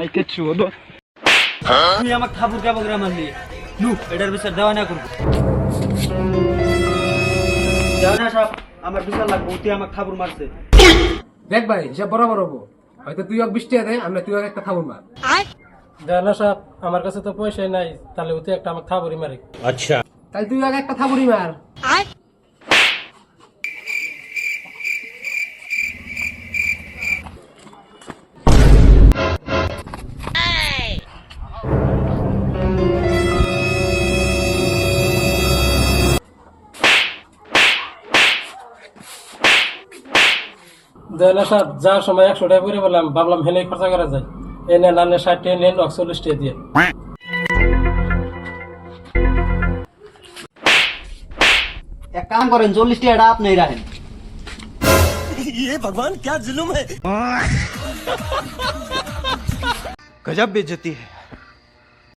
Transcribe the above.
মাইকে চোদ তুই আমাকে থাবুর কে বগরা মারলি নু এটার বিচার দেওয়া না করবো দেওয়া সব আমার বিচার লাগবে তুই আমাকে থাবুর মারছে দেখ ভাই হিসাব বরাবর হবো হয়তো তুই এক 20 টাকা দে আমরা তুই একটা থাবুর মার জানা সাহেব আমার কাছে তো পয়সা নাই তাহলে ওতে একটা আমাকে থাবরি মারে তাহলে তুই আগে একটা থাবুরি মার জানা সাহেব যাওয়ার সময় 100 টাকা করে বললাম ভাবলাম হেনে খরচা করা যায় এনে নানে 60 টাকা নেন 40 টাকা দিয়ে এক কাম করেন 40 টাকা আপনি রাখেন ये भगवान क्या जुल्म है गजब बेइज्जती है